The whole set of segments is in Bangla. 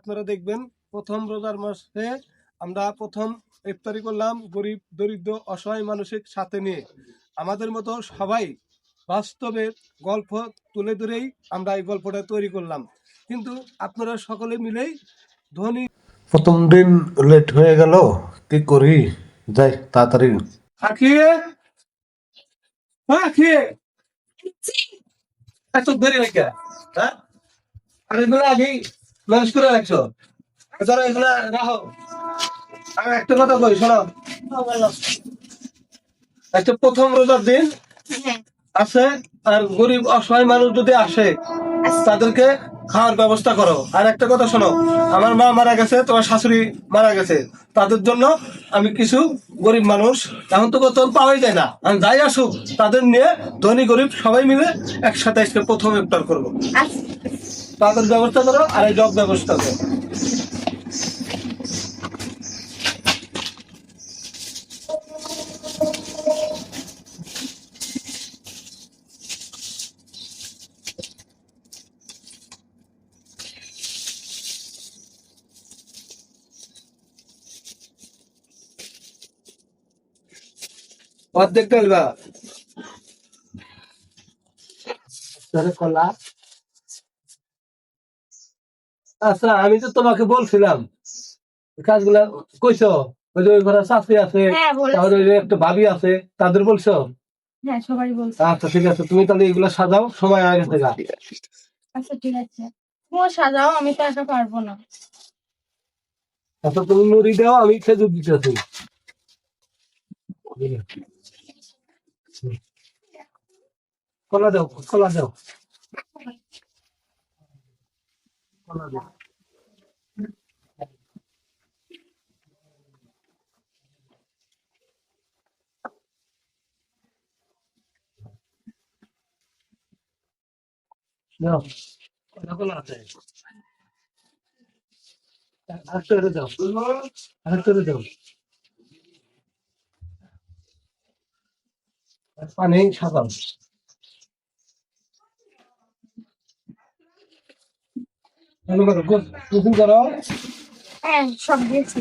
আপনারা দেখবেন প্রথম রোজার মাসে আমরা প্রথম ইফতারি করলাম গরিব দরিদ্র অসহায় মানুষের সাথে নিয়ে। আমাদের মতো সবাই বাস্তবে গল্প তুলে ধরেই আমরা এই গল্পটা তৈরি করলাম, কিন্তু আপনারা সকলে মিলেই ধনী। প্রথম দিন লেট হয়ে গেল, কি করি, যাই তাড়াতাড়ি আখিয়ে আখিয়ে এত দেরি হয়ে গেল। হ্যাঁ, আর এগুলো আগেই ম্যানেজ করে রাখছো, ধরো এগুলো রাখো। আমি একটা কথা কই শোনো, একটা প্রথম রোজার দিন আছে, আর গরিব অসহায় মানুষ যদি আসে তাদেরকে খাওয়ার ব্যবস্থা করো। আর একটা কথা শোনো, আমার মা মারা গেছে, তোমার শাশুড়ি মারা গেছে, তাদের জন্য আমি কিছু গরিব মানুষ, এখন তো বেতন পাওয়াই যায় না, আমি যাই আসুক তাদের নিয়ে ধনী গরিব সবাই মিলে একসাথে আজকে প্রথম ইফতার করবো। তাদের ব্যবস্থা করো আর এই জব ব্যবস্থা করো। অর্ধেক ডালবা কলা। আচ্ছা, আমি তো তোমাকে বলছিলাম কাজগুলা কইছো, ওই যে ওই ঘরে চাষি আছে, তাহলে ওই যে একটা ভাবি আছে, তাদের বলছো? হ্যাঁ, সবাই বলছে। আচ্ছা ঠিক আছে, তুমি তাহলে এগুলা সাজাও, সময় হয়ে গেছে গা। আচ্ছা ঠিক আছে, তুমিও সাজাও, আমি তো একা পারবো না। আচ্ছা তুমি মুড়ি দাও, আমি খেজুর দিতেছি। কলা দাও, কলা দাও, কলা দাও। দাও, কলা কলা আছে, আরেকটা দাও, আরেকটা দাও। পানি সাবান চালু করো, গোসল করো। হ্যাঁ, সব দিয়েছি।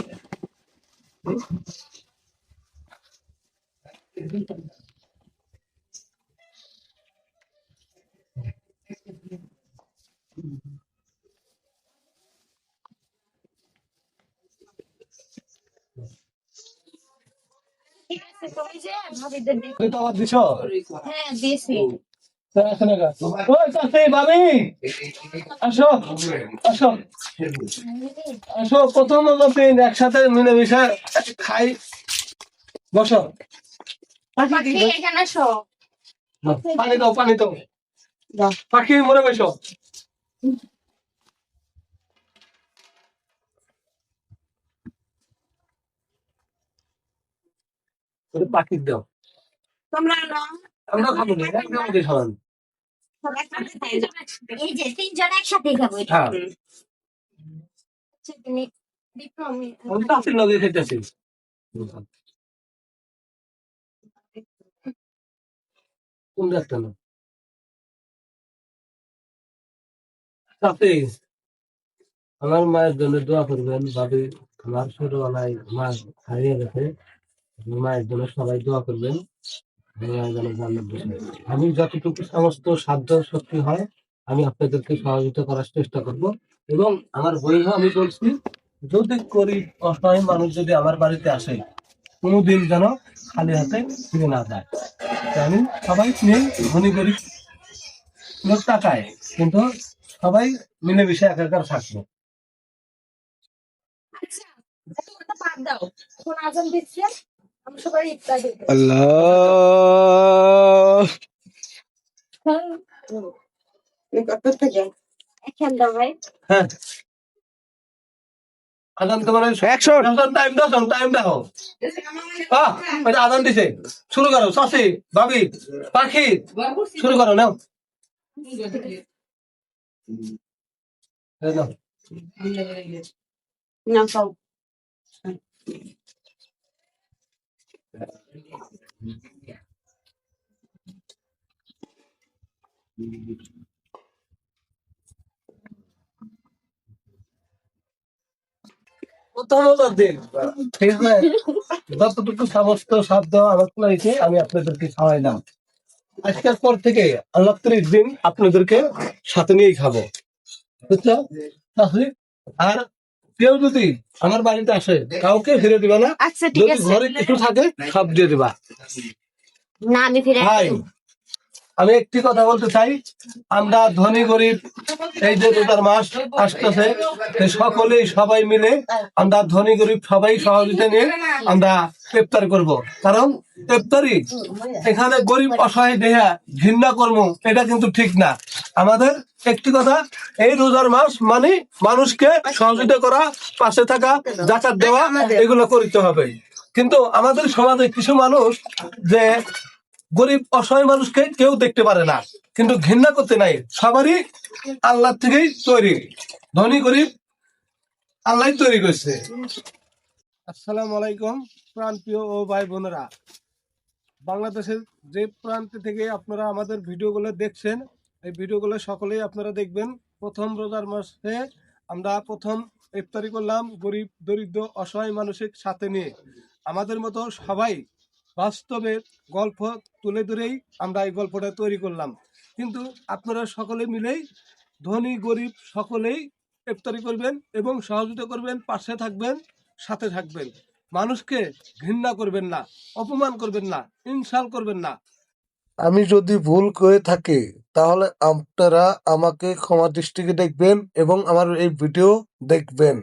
ঠিক আছে, তুমি যে ভাবিদের দেখো। তুমি তো আবার দিছো। হ্যাঁ, দিয়েছি। ওই চাচি, ভাবি, আসো আসো আসো, প্রথম দিন একসাথে মিলেমিশে খাই, বসো। পাখি, এখানে এসো। পানি দাও, পানি দাও, পাখি মরে বসো। পাখি দাও, তোমরা না, আমরা খাবো না, একদম দিয়ে সরান। সব একসাথে খাই যাবে। এই যে তিনজন একসাথে খাবো এটা। হ্যাঁ, আচ্ছা, তুমি দেখো, আমি আমি চাচির লগে খেতেছি। কোন একটা না চাচি, আমার মায়ের জন্য দোয়া করবেন। ভাবি আমার ছোটবেলায় মা হারিয়ে গেছে, মায়ের জন্য সবাই দোয়া করবেন। আমি যতটুকু সমস্ত সাধ্য শক্তি হয় আমি আপনাদেরকে সহযোগিতা করার চেষ্টা করব। এবং আমার বইও আমি বলছি, যদি গরিব অসহায় মানুষ যদি আমার বাড়িতে আসে, কোনোদিন যেন খালি হাতে ফিরে না যায়। তাই আমি সবাই নিয়ে ধনী গরিব লোক টাকায়, কিন্তু সবাই মিলেমিশে একাকার থাকবো। আচ্ছা, এত কথা বাদ দাও। এখন আজান দিচ্ছে, আমি সবাই ইফতার দিব। আল্লাহ, হ্যাঁ, কত থেকে এখন দাও ভাই। হ্যাঁ, আদান তো মানে অ্যাকশন, টাইম দাও, টাইম দাও। এটা আদান দিছে, শুরু করো। চাচি, ভাবি, পাখি, শুরু করো, নাও। এই নাও। না খাও। প্রথম রোজার দিন, ঠিক আছে, যতটুকু সমস্ত সাধ্য আমার লাগছে আমি আপনাদেরকে খাওয়াইলাম। আজকের পর থেকে আল্লাহ 30 দিন আপনাদেরকে সাথে নিয়েই খাবো, বুঝছো? তাহলে আর কেউ যদি আমার বাড়িতে আসে কাউকে ফিরে দিবা না, আচ্ছা ঠিক যদি আছে। ঘরে কিছু থাকে সব দিয়ে দিবা। না আমি ফিরে ভাই, আমি একটি কথা বলতে চাই, আমরা ধনী গরিব এই যে রোজার মাস আসতেছে, এই সকলেই সবাই মিলে আমরা ধনী গরিব সবাই সহযোগিতা নিয়ে আমরা ইফতার করব। কারণ ইফতারি এখানে গরিব অসহায় দেহা ঘৃণা কর্ম এটা কিন্তু ঠিক না। আমাদের একটি কথা, এই রোজার মাস মানে মানুষকে সহযোগিতা করা, পাশে থাকা, জাকাত দেওয়া, এগুলো করতে হবে। কিন্তু আমাদের সমাজে কিছু মানুষ যে গরিব অসহায় মানুষকে কেউ দেখতে পারে না, কিন্তু ঘৃণা করতে নাই। সবারই আল্লাহ থেকেই তৈরি, ধনী গরিব আল্লাহ তৈরি করছে। আসসালামু আলাইকুম প্রাণপ্রিয় ও ভাই বোনেরা, বাংলাদেশের যে প্রান্ত থেকে আপনারা আমাদের ভিডিওগুলো দেখছেন, এই ভিডিওগুলো সকলেই আপনারা দেখবেন। প্রথম রোজার মাসে আমরা প্রথম ইফতারি করলাম গরিব দরিদ্র অসহায় মানুষের সাথে নিয়ে। আমাদের মতো সবাই বাস্তবের গল্প তুলে ধরেই আমরা এই গল্পটা তৈরি করলাম। কিন্তু আপনারা সকলে মিলেই ধনী গরিব সকলেই ইফতারি করবেন এবং সহযোগিতা করবেন, পাশে থাকবেন, সাথে থাকবেন। মানুষকে ঘৃণা করবেন না, অপমান করবেন না, ইনসাল্ট করবেন না। আমি যদি ভুল করে থাকি তাহলে আপনারা আমাকে ক্ষমা দৃষ্টিতে দেখবেন এবং আমার এই ভিডিও দেখবেন।